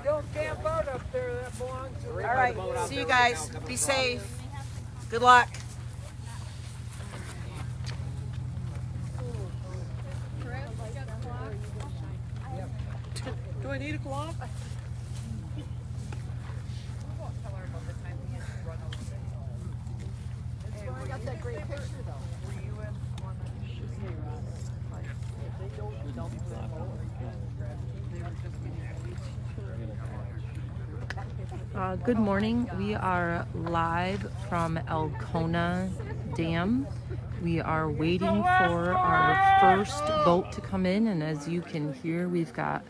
Hey, don't camp out up there. That belongs to. All right, see you guys. Be safe. Good luck. Do I need a clock? I got that great picture though. Good morning. We are live from Elkona Dam. We are waiting for our first boat to come in, and as you can hear, we've got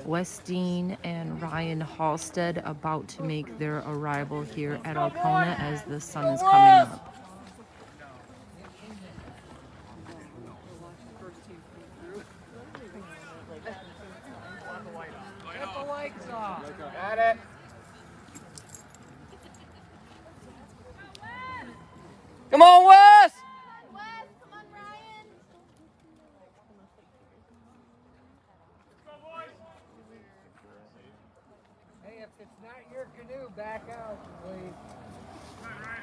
Wes Dean and Ryan Halstead about to make their arrival here at Elkona as the sun is coming up. Get the lights off. Got it. Come on, Wes! Come on, Ryan. Hey, if it's not your canoe, back out, please.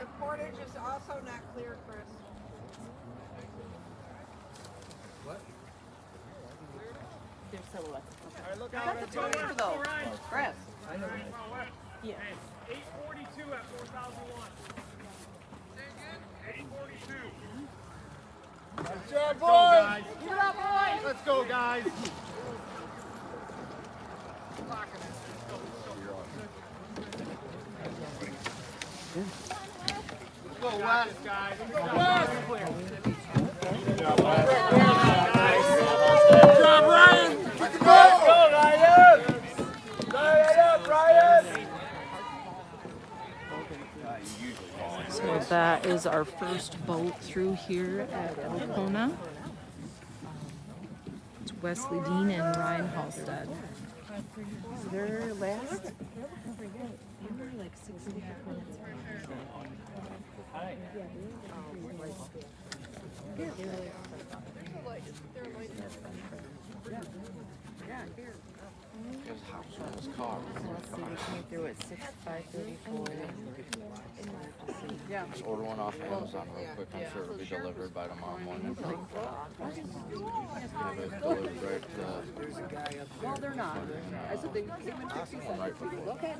The portage is also not clear, Chris. What? They're silhouettes. That's the tour though. Chris. I know. Yeah. 842 at 4001. 842. Good job, Go, boys. guys. Get up, boys. Let's go, guys. Let's go, Wes. Guys. Let's go, Wes. Good job, Ryan. Let's go, Ryan. Light it up, Ryan. So that is our first boat through here at Elkona. It's Wesley Dean and Ryan Halstead. Their last like 6.5 minutes. Just order one off Amazon real quick. I'm sure it'll be delivered by tomorrow morning. Have it delivered right Well, they're not. I said they would 60 cents. Okay.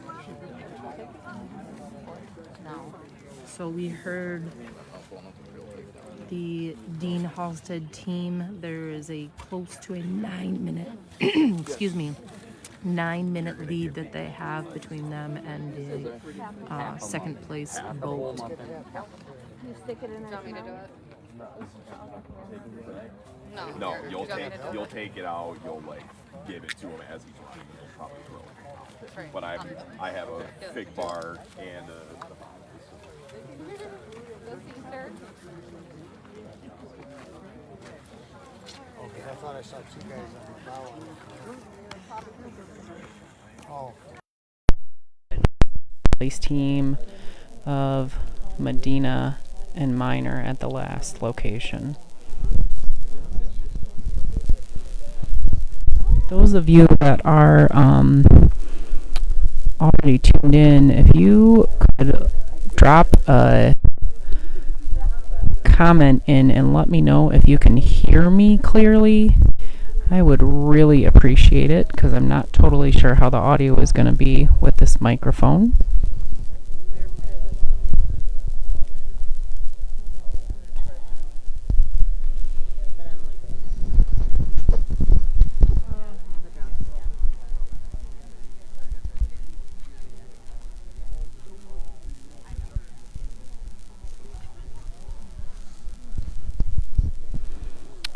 So we heard the Dean Halstead team. There is a close to a 9-minute, excuse me, 9-minute lead that they have between them and the second place boat. You stick it in there. Want me to do it? No, you'll take it out. You'll like give it to him as he's running. You'll probably throw it. But I have a fig bar and a. Okay, I thought I saw two guys on the bow. Oh. Place team of Medina and Minor at the last location. Those of you that are already tuned in, if you could drop a comment in and let me know if you can hear me clearly, I would really appreciate it, because I'm not totally sure how the audio is going to be with this microphone.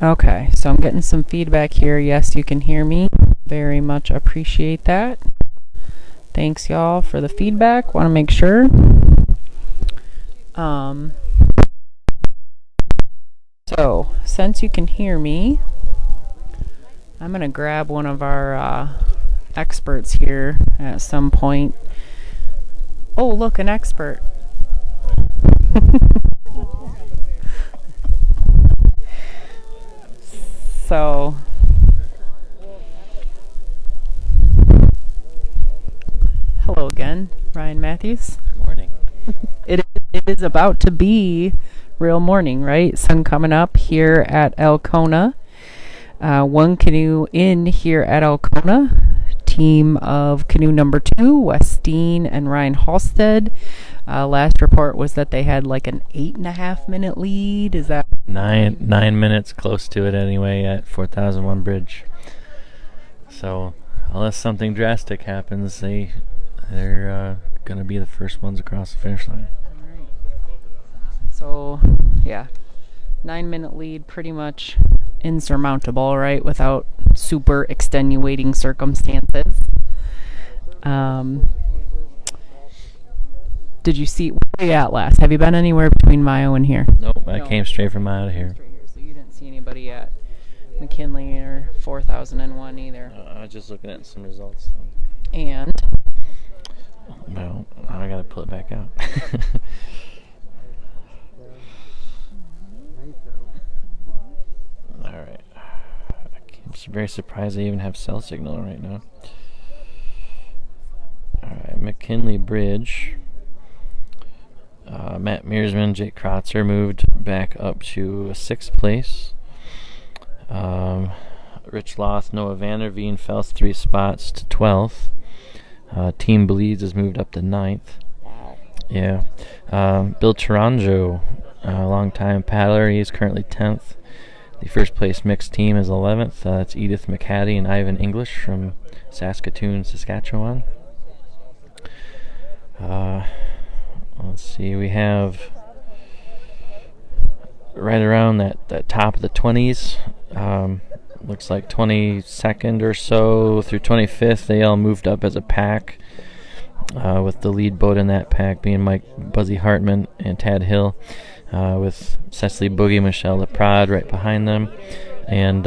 Okay, so I'm getting some feedback here. Yes, you can hear me. Very much appreciate that. Thanks, y'all, for the feedback. Want to make sure. So, since you can hear me, I'm going to grab one of our experts here at some point. Oh, look, an expert. So Hello again, Ryan Matthews. Morning. It is about to be real morning, right? Sun coming up here at Alcona. One canoe in here at Alcona. Team of canoe number 2, Westine and Ryan Halstead. Last report was that they had like an 8.5 minute lead. Is that 9 minutes, close to it anyway, at 4001 Bridge. So unless something drastic happens, they're going to be the first ones across the finish line. so? Yeah, 9 minute lead, pretty much insurmountable, right? Without super extenuating circumstances. Did you see where are you at last? Have you been anywhere between Mayo and here? Nope, I came straight from out of here. So you didn't see anybody at McKinley or 4001 either. I was just looking at some results. And Well, now I got to pull it back out. All right. I'm very surprised they even have cell signal right now. All right, McKinley Bridge. Matt Mearsman, Jake Krotzer moved back up to 6th place. Rich Loth, Noah Vanderveen fell 3 spots to 12th. Team Bleeds has moved up to 9th. Yeah. Bill Taranjo, a long-time paddler, he's currently 10th. The first place mixed team is 11th. That's Edith McCaddy and Ivan English from Saskatoon, Saskatchewan. Let's see, we have right around that top of the 20s. Looks like 22nd or so through 25th, they all moved up as a pack, with the lead boat in that pack being Mike Buzzy Hartman and Tad Hill, with Cecily Boogie, Michelle Leprade right behind them, and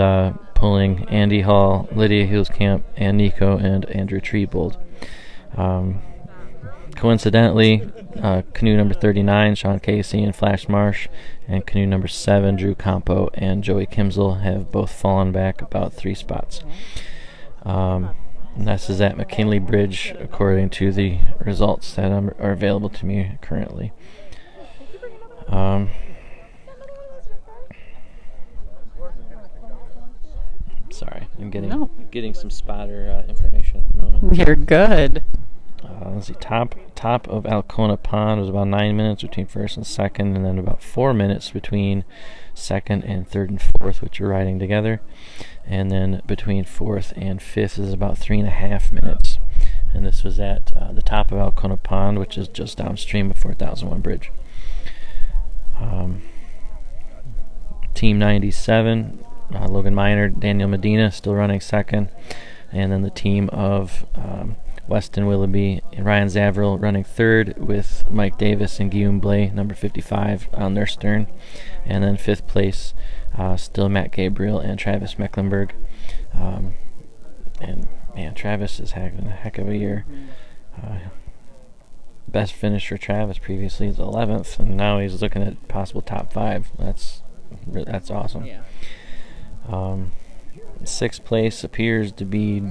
pulling Andy Hall, Lydia Huelskamp, and Nico and Andrew Treebold. Coincidentally, canoe number 39, Sean Casey and Flash Marsh, and canoe number 7, Drew Campo and Joey Kimsel have both fallen back about 3 spots. And this is at McKinley Bridge, according to the results that are available to me currently. Sorry, I'm getting some spotter information at the moment. you're good. Let's see, top of Alcona Pond was about 9 minutes between first and second, and then about 4 minutes between second and third and fourth, which are riding together. And then between fourth and fifth is about 3.5 minutes. And this was at the top of Alcona Pond, which is just downstream of 4001 Bridge. Team 97, Logan Miner, Daniel Medina still running second. And then the team of Weston Willoughby and Ryan Zavril running third, with Mike Davis and Guillaume Blais, number 55, on their stern. And then 5th place, still Matt Gabriel and Travis Mecklenburg. And man, Travis is having a heck of a year. Best finish for Travis previously is 11th, and now he's looking at possible top 5. That's awesome. Yeah. 6th place appears to be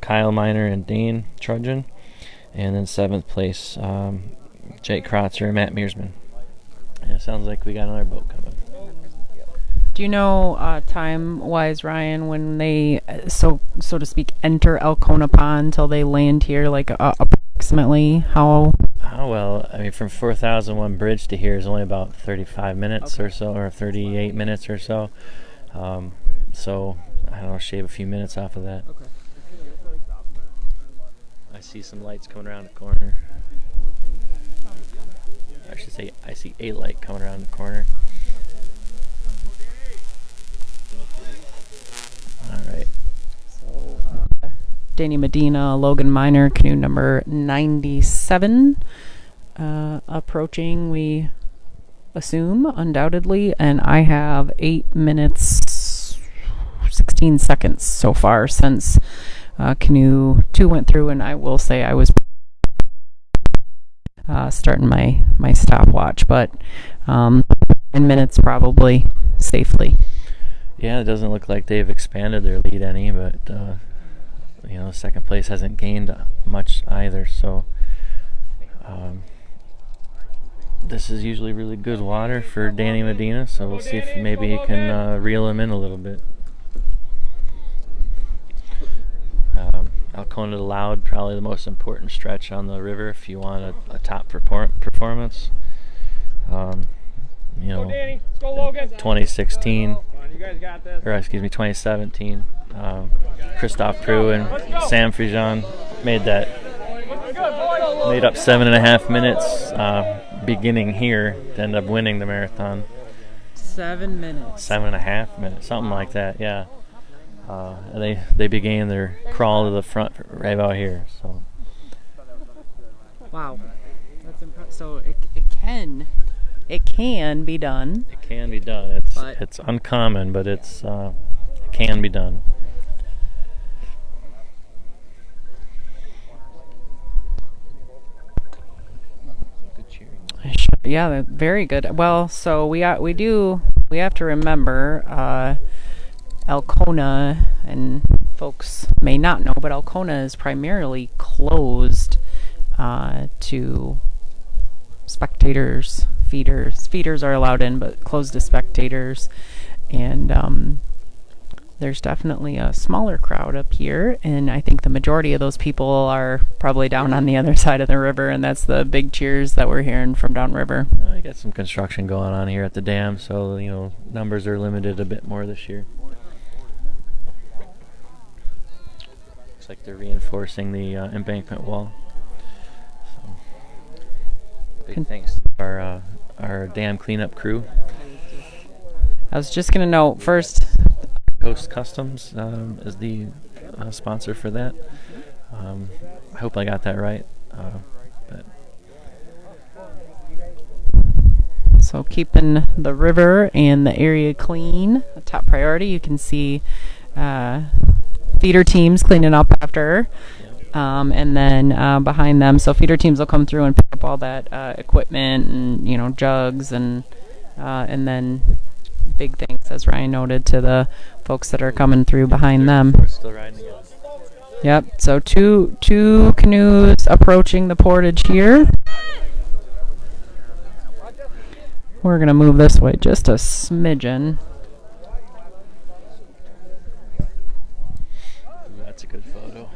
Kyle Miner and Dane Trudgeon, and then 7th place Jake Krotzer and Matt Mearsman. Yeah, sounds like we got another boat coming. Do you know time-wise, Ryan, when they so to speak enter Alcona Pond till they land here, like approximately how? Oh, well, I mean, from 4001 Bridge to here is only about 35 minutes or so, or 38 minutes or so. So I don't know, shave a few minutes off of that. Okay. I see some lights coming around the corner. I should say I see a light coming around the corner. Alright. So Danny Medina, Logan Miner, canoe number 97, approaching, we assume, undoubtedly, and I have 8 minutes 16 seconds so far since canoe 2 went through, and I will say I was starting my stopwatch, but 10 minutes probably safely. Yeah, it doesn't look like they've expanded their lead any, but second place hasn't gained much either. So this is usually really good water for Danny Medina. So we'll see if maybe he can reel him in a little bit. Alcona to Loud, probably the most important stretch on the river if you want a top performance. 2016, or excuse me, 2017. Christophe Prue and Sam Frijon made up 7.5 minutes beginning here to end up winning the marathon. 7 minutes. 7.5 minutes, something like that. Yeah. They began their crawl to the front right out here. So. Wow, that's impressive. So it can be done. It can be done. It's uncommon, but it can be done. Good cheering. Yeah, very good. Well, so we have to remember Alcona, and folks may not know, but Alcona is primarily closed to spectators. Feeders are allowed in, but closed to spectators. And there's definitely a smaller crowd up here, and I think the majority of those people are probably down on the other side of the river, and that's the big cheers that we're hearing from downriver. I got some construction going on here at the dam, so numbers are limited a bit more this year. Looks like they're reinforcing the embankment wall. So, big thanks to our dam cleanup crew. I was just gonna note first, Coast Customs is the sponsor for that. I hope I got that right. But so keeping the river and the area clean, a top priority. You can see feeder teams cleaning up after, and then behind them, so feeder teams will come through and pick up all that equipment and jugs and then big thanks, as Ryan noted, to the folks that are coming through behind them. We're still riding together. Yep. So two canoes approaching the portage here. We're gonna move this way just a smidgen. That's a good photo.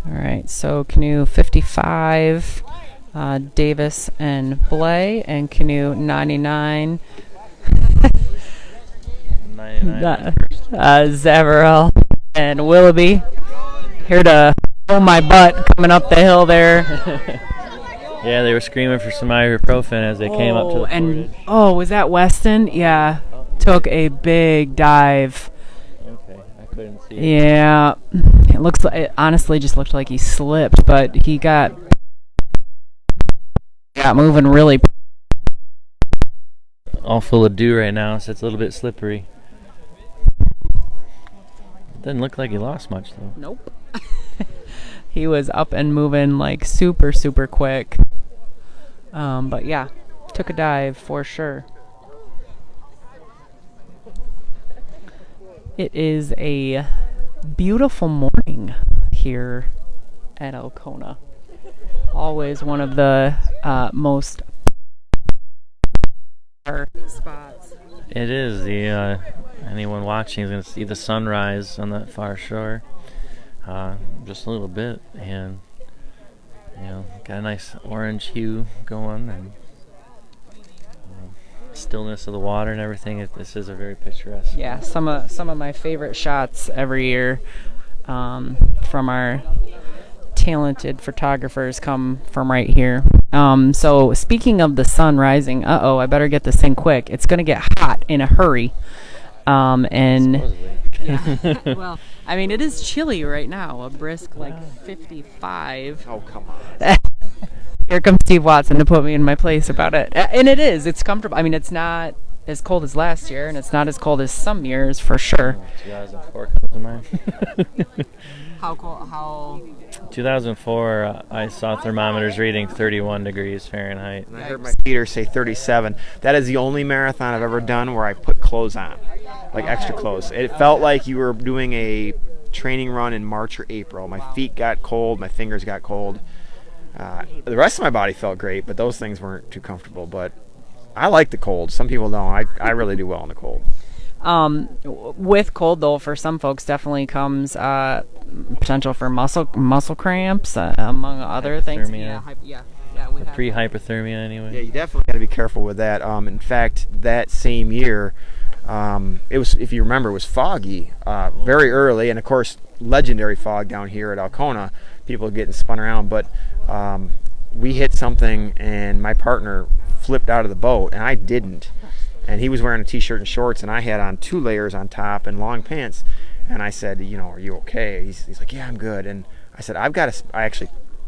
Alright, so canoe 55, Davis and Blay, and canoe 99, 99 Zavarel and Willoughby. Here to hold my butt coming up the hill there. Yeah, they were screaming for some ibuprofen as they came up to the portage. Was that Weston? Yeah, took a big dive. Okay, I couldn't see it. Yeah, it honestly just looked like he slipped, but he got moving really. All full of dew right now, so it's a little bit slippery. Doesn't look like he lost much though. Nope. He was up and moving like super, super quick. But yeah, took a dive for sure. It is a beautiful morning here at Alcona. Always one of the most spots. It is. Anyone watching is going to see the sunrise on that far shore. Just a little bit, and got a nice orange hue going, and stillness of the water and everything. This is a very picturesque. Yeah, some of my favorite shots every year from our talented photographers come from right here. So speaking of the sun rising, I better get this thing quick. It's gonna get hot in a hurry. Yeah. Well, I mean, it is chilly right now, a brisk 55. Oh, come on. Here comes Steve Watson to put me in my place about it. And it is. It's comfortable. I mean, it's not as cold as last year, and it's not as cold as some years for sure. 2004 comes to mind. How cold? How? 2004, I saw thermometers reading 31 degrees Fahrenheit. And I heard my feeder say 37. That is the only marathon I've ever done where I put clothes on, like extra clothes. It felt like you were doing a training run in March or April. My feet got cold, my fingers got cold. The rest of my body felt great, but those things weren't too comfortable. But I like the cold. Some people don't. I really do well in the cold. With cold, though, for some folks, definitely comes potential for muscle cramps, among other things. Hypothermia. We have Pre-hypothermia, anyway. Yeah, you definitely got to be careful with that. In fact, that same year, it was, if you remember, it was foggy very early, and of course, legendary fog down here at Alcona. People getting spun around, but we hit something, and my partner flipped out of the boat, and I didn't. And he was wearing a t-shirt and shorts, and I had on 2 layers on top and long pants. And I said, are you okay? He's like, yeah, I'm good. And I said,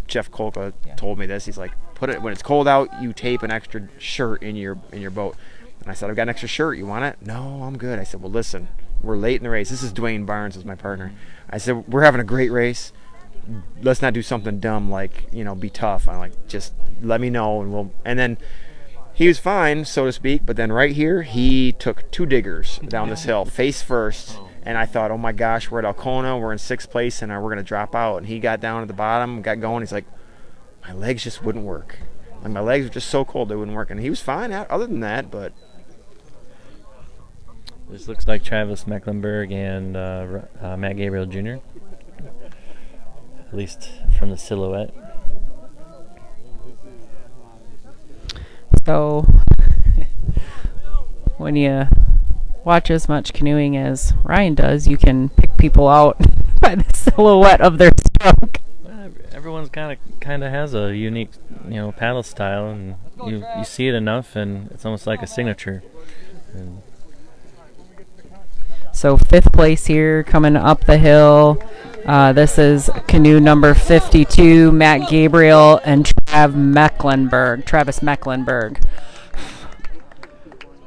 Jeff Kolka told me this. He's like, put it when it's cold out, you tape an extra shirt in your boat. And I said, I've got an extra shirt. You want it? No, I'm good. I said, well, listen, we're late in the race. This is Dwayne Barnes, is my partner. I said, we're having a great race. Let's not do something dumb like, be tough. I'm like, just let me know, and then he was fine, so to speak, but then right here, he took 2 diggers down this hill, face first, and I thought, oh my gosh, we're at Alcona, we're in 6th place, and we're going to drop out. And he got down at the bottom, got going, he's like, my legs just wouldn't work. Like, my legs were just so cold they wouldn't work, and he was fine other than that, but... This looks like Travis Mecklenburg and Matt Gabriel Jr., at least from the silhouette. So, when you watch as much canoeing as Ryan does, you can pick people out by the silhouette of their stroke. Everyone's kind of has a unique, paddle style, and you see it enough, and it's almost like a signature. And so 5th place here, coming up the hill. This is canoe number 52, Matt Gabriel and Travis Mecklenburg.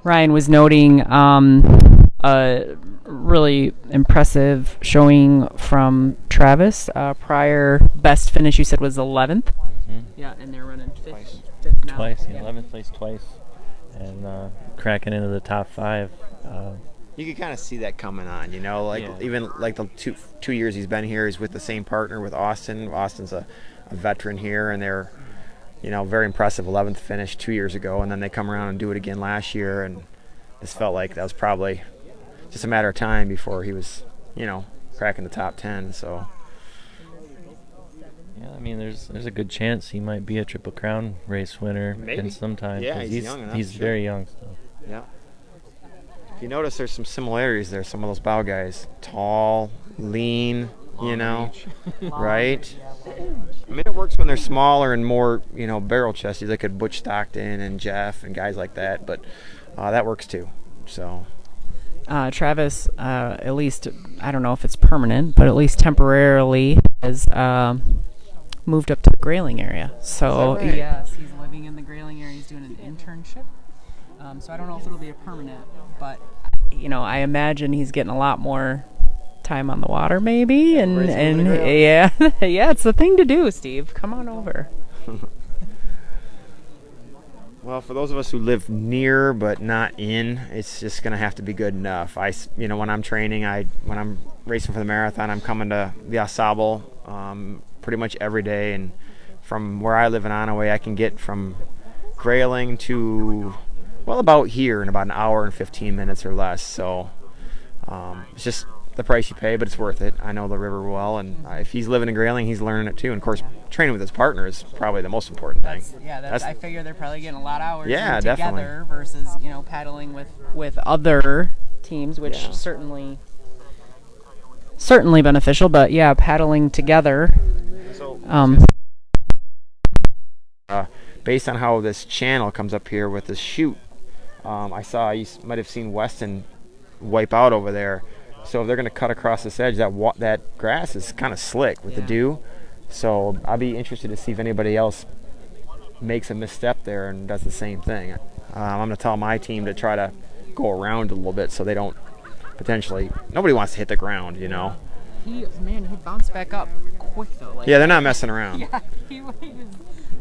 Ryan was noting a really impressive showing from Travis. Prior best finish, you said, was 11th? Mm-hmm. Yeah, and they're running 5th now. Twice, 11th place twice, and cracking into the top 5. You can kind of see that coming on, even like the two years he's been here, he's with the same partner with Austin. Austin's a veteran here, and they're, very impressive 11th finish 2 years ago, and then they come around and do it again last year, and this felt like that was probably just a matter of time before he was, cracking the top 10. So yeah, I mean, there's a good chance he might be a Triple Crown race winner in some time. Yeah, he's young enough. He's very young still. Yeah. If you notice, there's some similarities there. Some of those bow guys, tall, lean, right? I mean, it works when they're smaller and more, barrel chested, like a Butch Stockton and Jeff and guys like that. But that works too. So. Travis, at least, I don't know if it's permanent, but at least temporarily has moved up to the Grayling area. So, right? Yes, he's living in the Grayling area. He's doing an internship. So I don't know if it'll be a permanent, but, I imagine he's getting a lot more time on the water maybe. And yeah, it's the thing to do, Steve. Come on over. Well, for those of us who live near but not in, it's just going to have to be good enough. When I'm training, when I'm racing for the marathon, I'm coming to the AuSable pretty much every day. And from where I live in Onaway, I can get from Grayling to, about here in about an hour and 15 minutes or less. So it's just the price you pay, but it's worth it. I know the river well, and if he's living in Grayling, he's learning it too. And of course, training with his partner is probably the most important thing. I figure they're probably getting a lot of hours together definitely. Versus paddling with other teams, which certainly beneficial. But yeah, paddling together. Based on how this channel comes up here with this chute, I saw you might have seen Weston wipe out over there. So if they're going to cut across this edge, that grass is kind of slick with the dew. So I'll be interested to see if anybody else makes a misstep there and does the same thing. I'm going to tell my team to try to go around a little bit so they don't potentially. Nobody wants to hit the ground, you know. He bounced back up quick though. Like, Yeah, they're not messing around. yeah, he was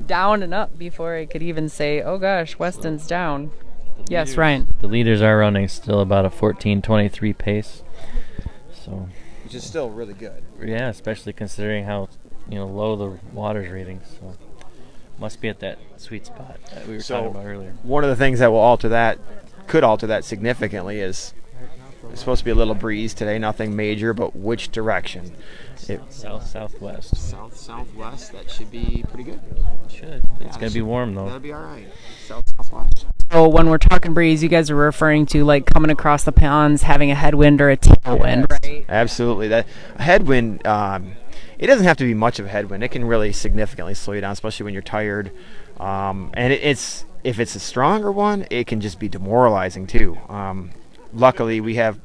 down and up before I could even say, "Oh gosh, Weston's down." Yes, Ryan. The leaders are running still about a 14:23 pace. So, Which is still really good. yeah, especially considering how low the water's reading. So, must be at that sweet spot that we were talking about earlier. One of the things that could alter that significantly is it's supposed to be a little breeze today, nothing major, but which direction? South-southwest. South-southwest, that should be pretty good. Should. It's going to be warm, though. That'll be all right. South-southwest. So when we're talking breeze, you guys are referring to like coming across the ponds, having a headwind or a tailwind, right? Absolutely. That a headwind, it doesn't have to be much of a headwind. It can really significantly slow you down, especially when you're tired. And if it's a stronger one, it can just be demoralizing too. Luckily, we have,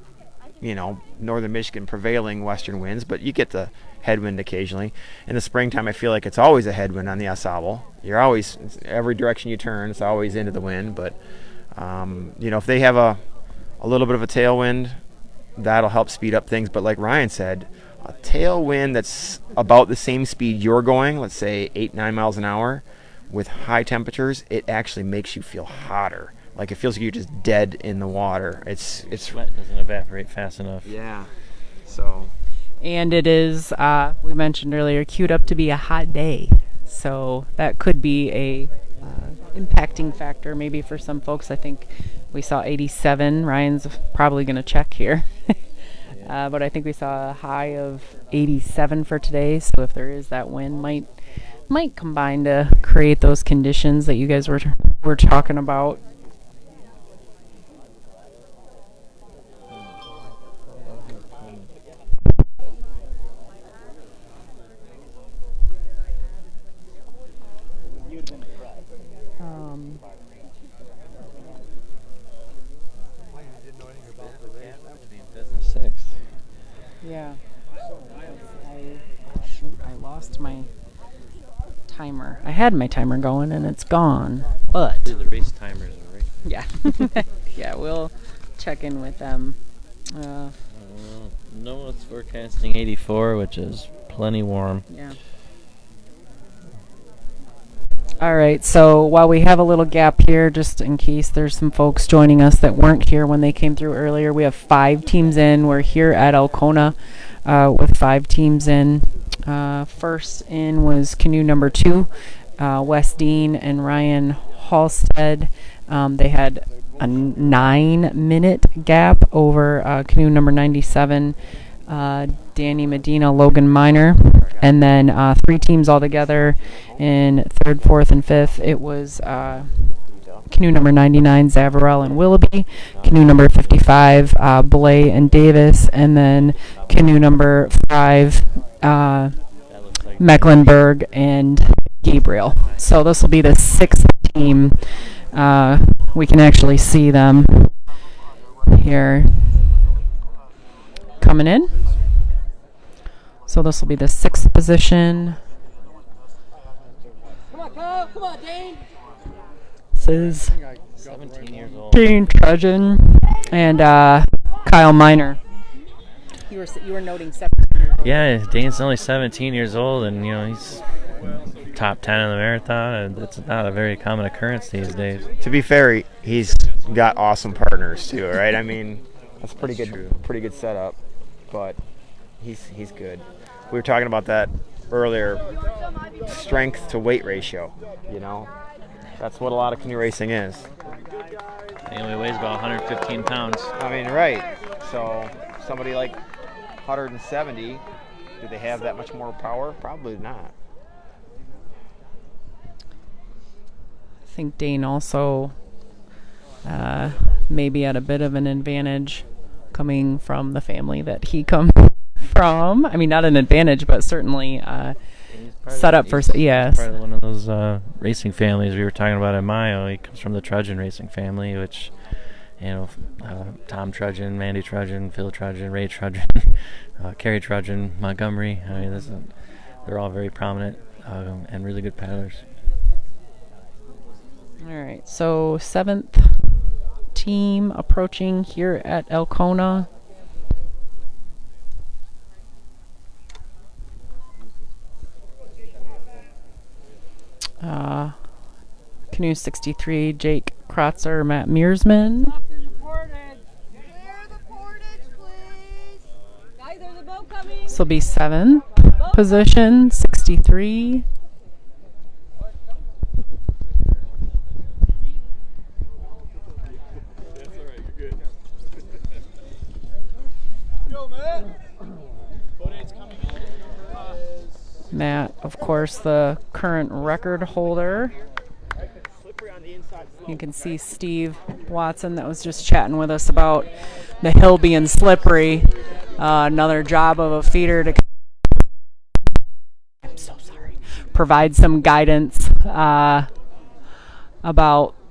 northern Michigan prevailing western winds, but you get the headwind occasionally. In the springtime, I feel like it's always a headwind on the Asable. You're always, every direction you turn, it's always into the wind. But, if they have a little bit of a tailwind, that'll help speed up things. But like Ryan said, a tailwind that's about the same speed you're going, let's say 8-9 miles an hour, with high temperatures, it actually makes you feel hotter. Like it feels like you're just dead in the water. It's Sweat doesn't evaporate fast enough. Yeah. So. And it is, we mentioned earlier, queued up to be a hot day. So that could be a impacting factor maybe for some folks. I think we saw 87. Ryan's probably going to check here. But I think we saw a high of 87 for today. So if there is that wind, might combine to create those conditions that you guys were talking about. Yeah. I lost my timer. I had my timer going and it's gone. But The race timers are right. yeah. Yeah, we'll check in with them. No, it's forecasting 84, which is plenty warm. Yeah. All right, so while we have a little gap here, just in case there's some folks joining us that weren't here when they came through earlier, we have 5 teams in. We're here at Alcona with 5 teams in. First in was canoe number 2, Wes Dean and Ryan Halstead. They had a 9-minute gap over canoe number 97, Danny Medina, Logan Miner. And then 3 teams altogether in 3rd, 4th, and 5th. It was canoe number 99, Zavarel and Willoughby. Canoe number 55, Blay and Davis. And then canoe number 5, Mecklenburg and Gabriel. So this will be the 6th team. We can actually see them here coming in. So this will be the 6th position. Come on, Dane. This is 17 years old. Dane Trudgeon and Kyle Miner. You were noting 17 years old. Yeah, Dane's only 17 years old, and he's top 10 in the marathon, and it's not a very common occurrence these days. To be fair, he's got awesome partners too, right? I mean, that's pretty good setup, but he's good. We were talking about that earlier. Strength to weight ratio, that's what a lot of canoe racing is. He only weighs about 115 pounds. I mean, right. So somebody like 170, do they have that much more power? Probably not. I think Dane also maybe at a bit of an advantage coming from the family that he comes from. I mean, not an advantage, but certainly set up for, yes. Part of one of those racing families we were talking about at Mayo. He comes from the Trudgeon racing family, which, Tom Trudgeon, Mandy Trudgeon, Phil Trudgeon, Ray Trudgeon, Kerry Trudgeon, Montgomery. I mean, they're all very prominent and really good paddlers. All right, so 7th team approaching here at Elkona. Canoe 63, Jake Kratzer, Matt Mearsman. Up in the portage. This will be 7th position, 63. Matt, of course, the current record holder. You can see Steve Watson that was just chatting with us about the hill being slippery. Another job of a feeder to provide some guidance about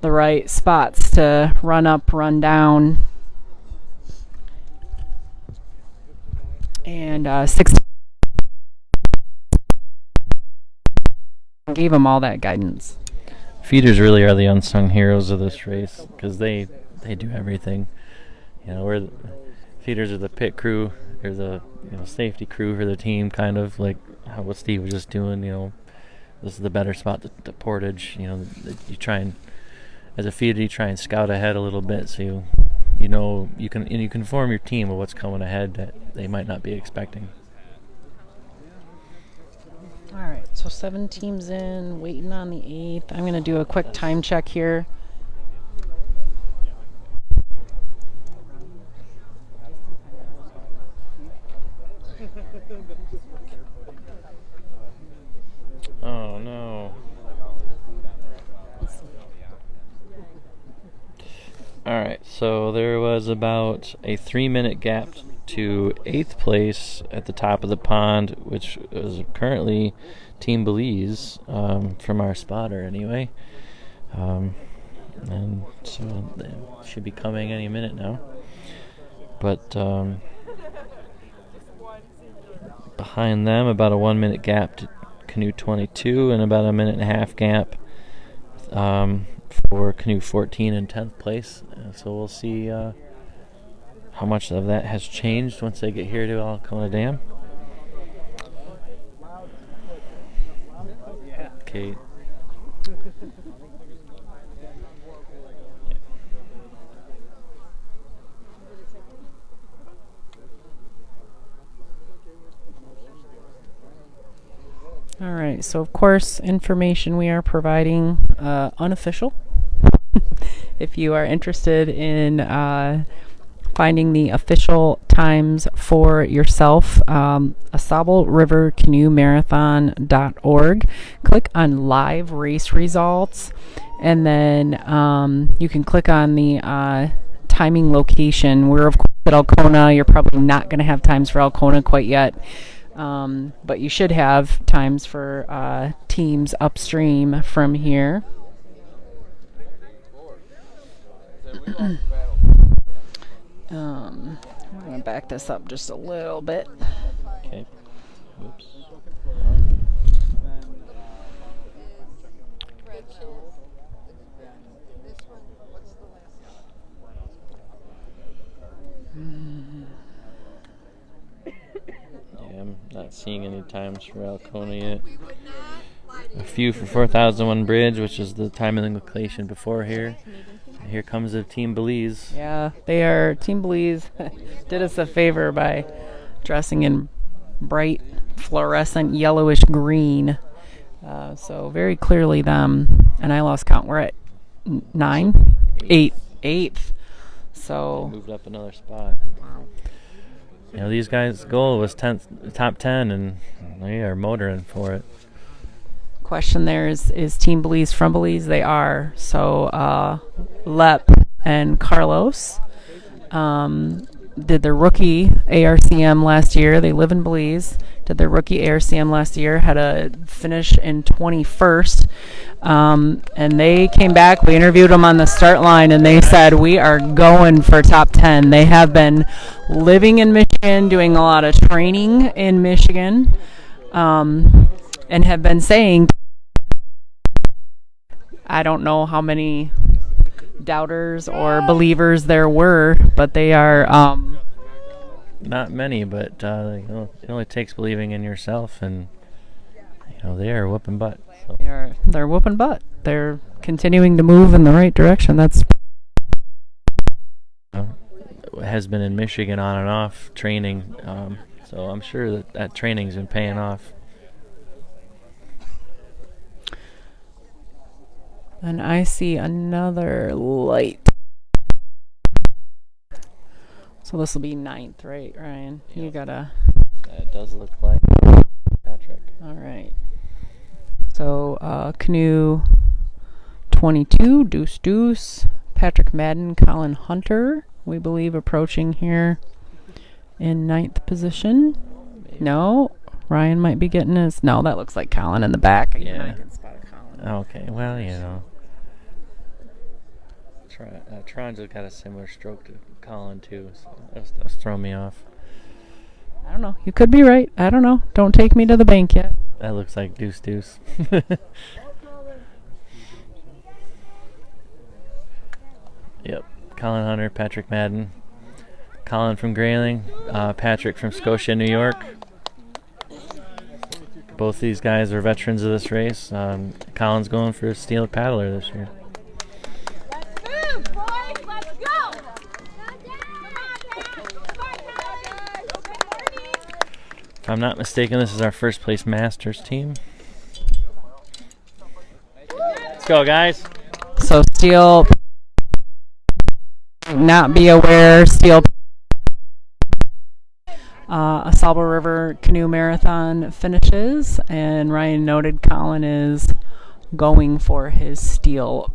the right spots to run up, run down. And 60 gave him all that guidance. Feeders really are the unsung heroes of this race because they do everything. You know, feeders are the pit crew, they're the safety crew for the team, kind of like what Steve was just doing. You know, this is the better spot, the portage. You know, you try and as a feeder you try and scout ahead a little bit so you can inform your team of what's coming ahead that they might not be expecting. All right, so 7 teams in, waiting on the 8th. I'm going to do a quick time check here. Oh, no. All right, so there was about a 3-minute gap to 8th place at the top of the pond, which is currently Team Belize, from our spotter anyway. And so they should be coming any minute now. But behind them, about a 1-minute gap to Canoe 22 and about a 1.5-minute gap for Canoe 14 in 10th place. So we'll see how much of that has changed once they get here to Alcona Dam. Okay. All right, so of course, information we are providing unofficial. If you are interested in finding the official times for yourself, AuSable River Canoe Marathon.org. Click on live race results, and then you can click on the timing location. We're of course at Alcona. You're probably not going to have times for Alcona quite yet, but you should have times for teams upstream from here. We're going to back this up just a little bit. Okay. Oops. Yeah, I'm not seeing any times for Alcona yet. A few for 4001 Bridge, which is the time of the location before here. And here comes the Team Belize. Yeah, they are. Team Belize did us a favor by dressing in bright fluorescent yellowish green. So very clearly them. And I lost count. We're at 9? 8th. So Moved up another spot. wow. You know, these guys' goal was top 10, and they are motoring for it. Question there is Team Belize from Belize? They are. So Lep and Carlos did their rookie ARCM last year. They live in Belize. Did their rookie ARCM last year. Had a finish in 21st. And they came back. We interviewed them on the start line, and they said, we are going for top 10. They have been living in Michigan, doing a lot of training in Michigan, and have been saying I don't know how many doubters or believers there were, but they are Not many, but it only takes believing in yourself, and they are whooping butt. So. they're whooping butt. They're continuing to move in the right direction. That's has been in Michigan on and off training, so I'm sure that training's been paying off. And I see another light. So this will be 9th, right, Ryan? You gotta. That does look like Patrick. All right. So canoe 22, Deuce Deuce, Patrick Madden, Colin Hunter, we believe approaching here in 9th position. Maybe. No, Ryan might be getting his. No, that looks like Colin in the back. Even Yeah. I can spot Colin. Okay, well, Tron's got a similar stroke to Colin, too, so that's throwing me off. I don't know. You could be right. I don't know. Don't take me to the bank yet. That looks like Deuce Deuce. Yep. Colin Hunter, Patrick Madden. Colin from Grayling, Patrick from Scotia, New York. Both these guys are veterans of this race. Colin's going for a steel paddler this year. Let's move, boys. Let's go. If I'm not mistaken, this is our first place Masters team. Let's go, guys. So steel. Not be aware, steel. Asaba River Canoe Marathon finishes, and Ryan noted Colin is going for his steel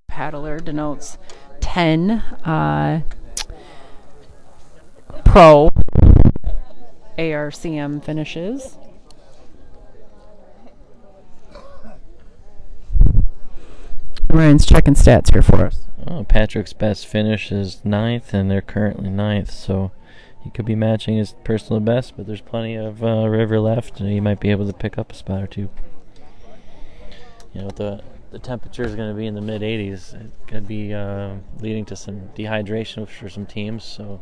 paddler. Denotes 10 pro ARCM finishes. Ryan's checking stats here for us. Oh, Patrick's best finish is 9th, and they're currently 9th, so he could be matching his personal best, but there's plenty of river left, and he might be able to pick up a spot or two. The temperature is going to be in the mid-80s. It could be leading to some dehydration for some teams, so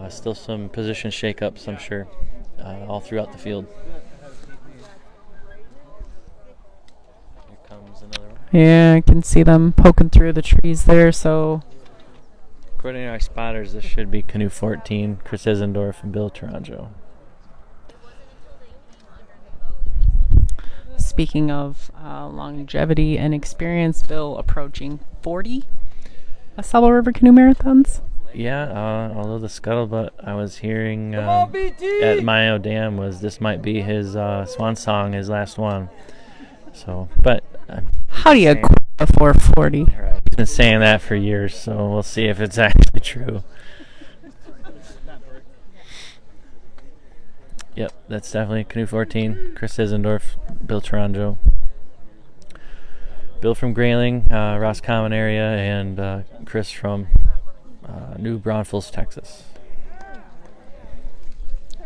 still some position shake-ups, I'm sure, all throughout the field. Here comes another one. Yeah, I can see them poking through the trees there, so... According to our spotters, this should be Canoe 14, Chris Isendorf and Bill Taranjo. Speaking of longevity and experience, Bill approaching 40 Asaba River Canoe Marathons. Yeah, although the scuttlebutt I was hearing at Mayo Dam was this might be his swan song, his last one. So, but... How do you quit before 40? Right. He's been saying that for years, so we'll see if it's actually true. Yep, that's definitely Canoe 14, Chris Isendorf, Bill Taranjo. Bill from Grayling, Roscommon area, and Chris from New Braunfels, Texas.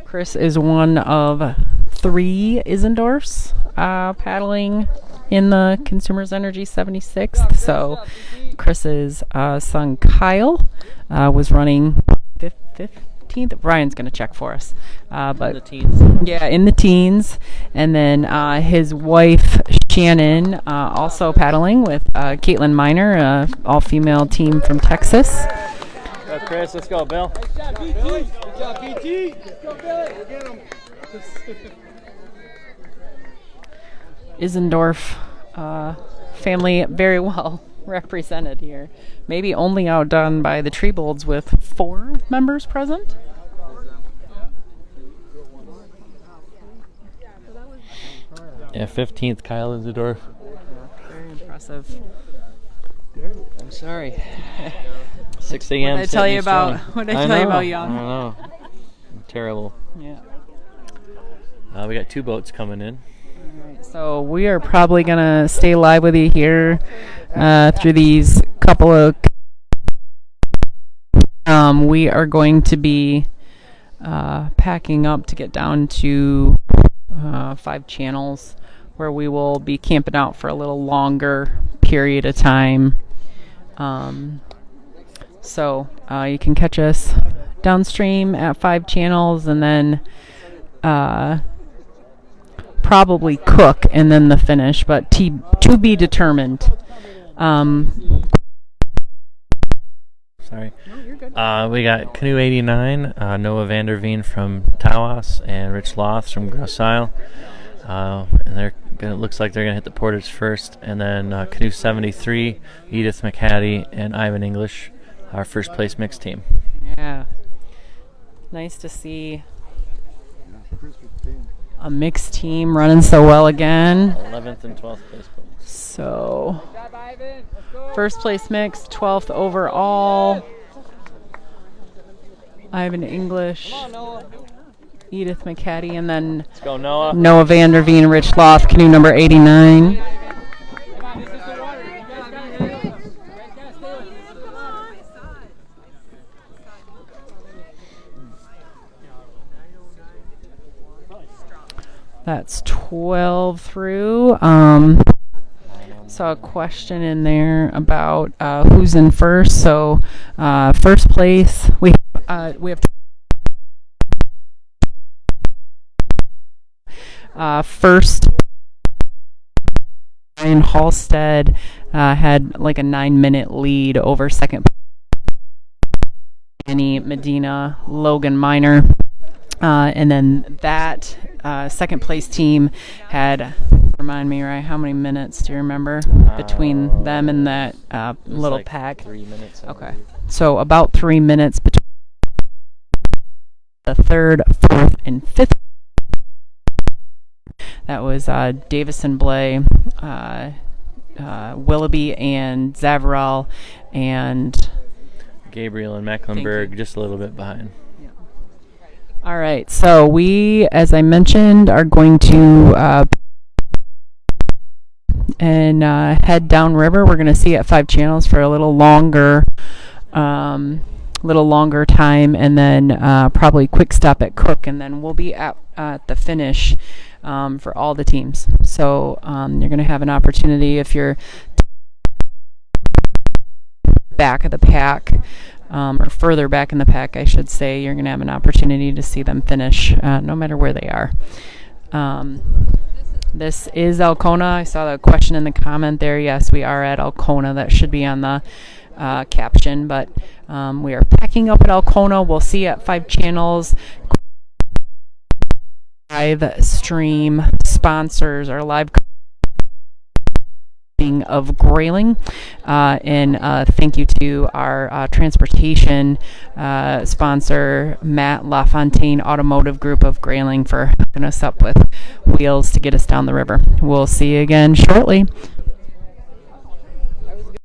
Chris is one of 3 Isendorfs paddling in the Consumers Energy 76th. So Chris's son Kyle was running 15th. Ryan's going to check for us. But in the teens. Yeah, in the teens. And then his wife Shannon also paddling with Caitlin Miner, all-female team from Texas. Go, Chris. Let's go, Bill. Good job, BT. Good job, BT. Let's go, Billy. Get him. Isendorf family very well represented here. Maybe only outdone by the Treebolds with 4 members present. Yeah, 15th, Kyle Isendorf. Very impressive. I'm sorry. 6 a.m. What did I tell you about? What did I tell you about Young? I know. Terrible. Yeah. We got 2 boats coming in. Alright, so we are probably gonna stay live with you here through these couple of. We are going to be packing up to get down to 5 channels where we will be camping out for a little longer period of time. So you can catch us downstream at 5 Channels, and then probably cook and then the finish, but to be determined. Sorry. We got Canoe 89, Noah Vanderveen from Tawas, and Rich Loth from Grosse Isle. And it looks like they're going to hit the Portage first. And then Canoe 73, Edith McHattie and Ivan English, our first place mixed team. Yeah. Nice to see a mixed team running so well again. 11th and 12th place. So, first place mixed, 12th overall. Ivan English, Edith McHattie, and then Let's go, Noah. Noah Vanderveen, Rich Loth, canoe number 89. That's 12 through. Saw a question in there about who's in first. So first place, we have first. Ryan Halstead had like a 9-minute lead over second. Annie Medina, Logan Minor. And then that second place team had, remind me, right, how many minutes do you remember between them and that little like pack? 3 minutes. Okay. So about 3 minutes between the third, fourth, and fifth. That was Davison Blay, Willoughby and Zavarel, and Gabriel and Mecklenburg just a little bit behind. All right, so we, as I mentioned, are going to head downriver. We're going to see at 5 Channels for a little longer time, and then probably quick stop at Cook, and then we'll be at the finish for all the teams. So you're going to have an opportunity if you're back of the pack. Or further back in the pack, I should say, you're going to have an opportunity to see them finish no matter where they are. This is Alcona. I saw the question in the comment there. Yes, we are at Alcona. That should be on the caption, but we are packing up at Alcona. We'll see you at 5 Channels. Live stream sponsors are live of Grayling, and thank you to our transportation sponsor, Matt LaFontaine Automotive Group of Grayling, for hooking us up with wheels to get us down the river. We'll see you again shortly.